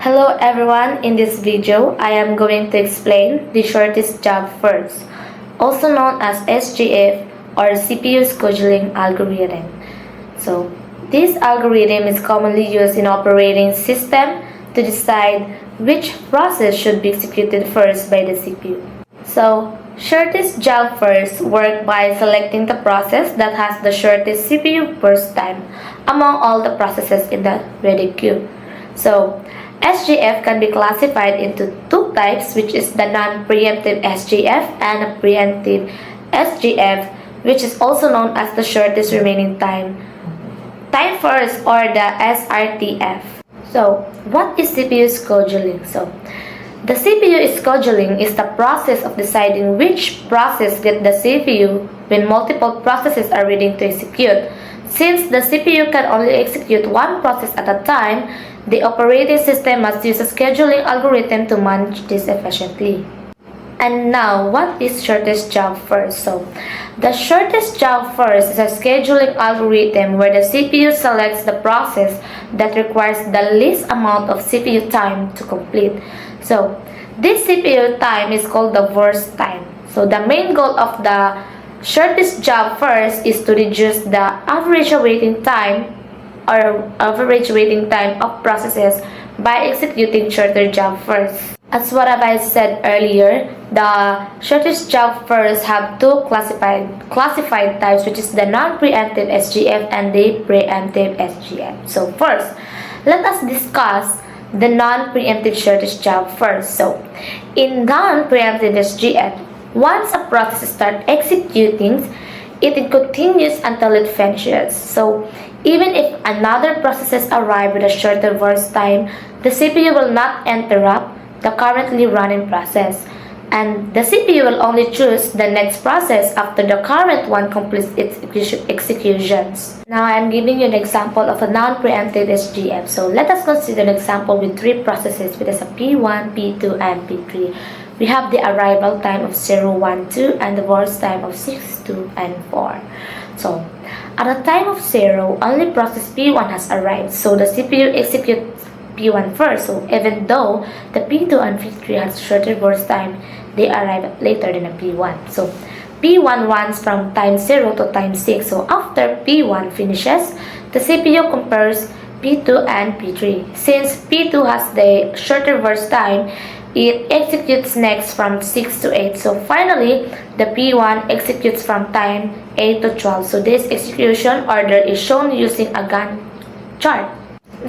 Hello everyone, in this video I am going to explain the shortest job first, also known as SGF or CPU scheduling algorithm. So this algorithm is commonly used in operating system to decide which process should be executed first by the CPU. So shortest job first work by selecting the process that has the shortest CPU burst time among all the processes in the ready queue. So SGF can be classified into two types, which is the non-preemptive SGF and a preemptive SGF, which is also known as the shortest remaining time first, or the SRTF. So what is CPU scheduling? So the CPU scheduling is the process of deciding which process gets the CPU when multiple processes are waiting to execute. Since the CPU can only execute one process at a time, the operating system must use a scheduling algorithm to manage this efficiently. And now, what is shortest job first? So, the shortest job first is a scheduling algorithm where the CPU selects the process that requires the least amount of CPU time to complete. So, this CPU time is called the burst time. So, the main goal of the shortest job first is to reduce the average waiting time of processes by executing shorter job first. As what I said earlier, the shortest job first have two classified types, which is the non-preemptive SGF and the preemptive SGF. So first, let us discuss the non-preemptive shortest job first. So in non-preemptive SGF, once a process starts executing, it continues until it finishes. So even if another process arrives with a shorter burst time, the CPU will not interrupt the currently running process, and the CPU will only choose the next process after the current one completes its executions. Now I am giving you an example of a non-preemptive SGF. So let us consider an example with three processes, which is a P1, P2, and P3. We have the arrival time of 0, 1, 2 and the burst time of 6, 2, and 4. So at the time of 0, only process P1 has arrived, so the CPU executes P1 first. So even though the P2 and P3 has shorter burst time, they arrive later than a P1. So P1 runs from time 0 to time 6. So after P1 finishes, the CPU compares P2 and P3. Since P2 has the shorter burst time, it executes next from 6 to 8. So finally, the P1 executes from time 8 to 12. So this execution order is shown using a Gantt chart.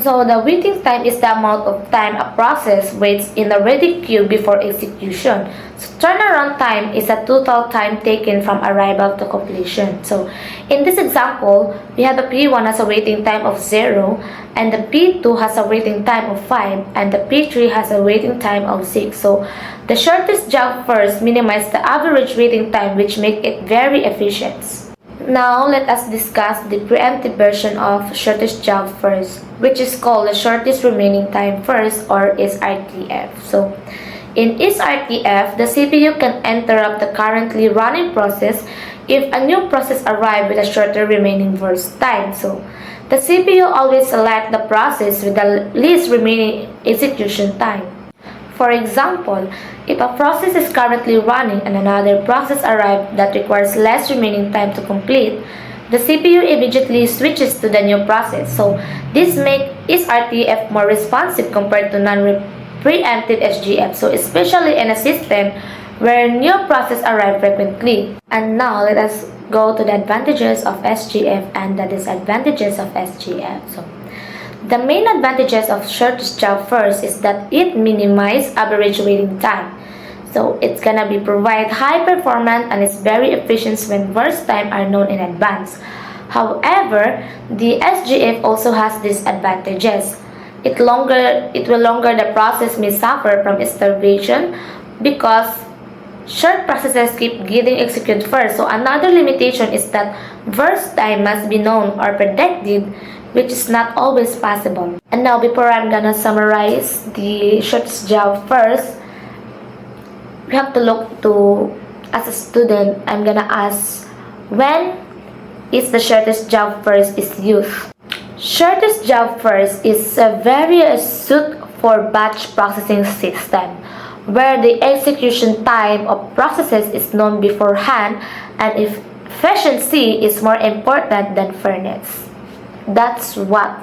So the waiting time is the amount of time a process waits in the ready queue before execution. So turnaround time is the total time taken from arrival to completion. So in this example, we have the P1 has a waiting time of 0, and the P2 has a waiting time of 5, and the P3 has a waiting time of 6. So the shortest job first minimizes the average waiting time, which makes it very efficient. Now let us discuss the preemptive version of shortest job first, which is called the shortest remaining time first, or SRTF. So in SRTF, the CPU can interrupt the currently running process if a new process arrives with a shorter remaining burst time. So the CPU always selects the process with the least remaining execution time. For example, if a process is currently running and another process arrives that requires less remaining time to complete, the CPU immediately switches to the new process. So this makes SRTF more responsive compared to non-preemptive SGF. So especially in a system where new processes arrive frequently. And now let us go to the advantages of SGF and the disadvantages of SGF. So the main advantages of shortest job first is that it minimizes average waiting time. So it's gonna be provide high performance and it's very efficient when burst time are known in advance. However, the SGF also has disadvantages. It will longer the process may suffer from starvation because short processes keep getting executed first. So another limitation is that burst time must be known or predicted, which is not always possible. And now before I'm gonna summarize the shortest job first, we have to look to, as a student, I'm gonna ask when is the shortest job first is used. Shortest job first is a very suit for batch processing system, where the execution time of processes is known beforehand and if efficiency is more important than fairness. That's what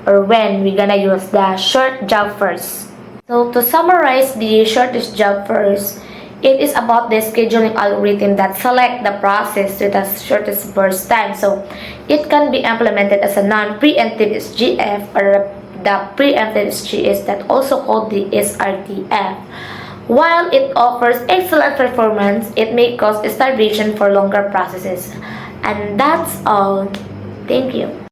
or when we're gonna use the short job first. So to summarize the shortest job first, it is about the scheduling algorithm that select the process with the shortest burst time. So it can be implemented as a non-preemptive SGF or the preemptive SGS that also called the SRTF. While it offers excellent performance, it may cause starvation for longer processes. And that's all. Thank you.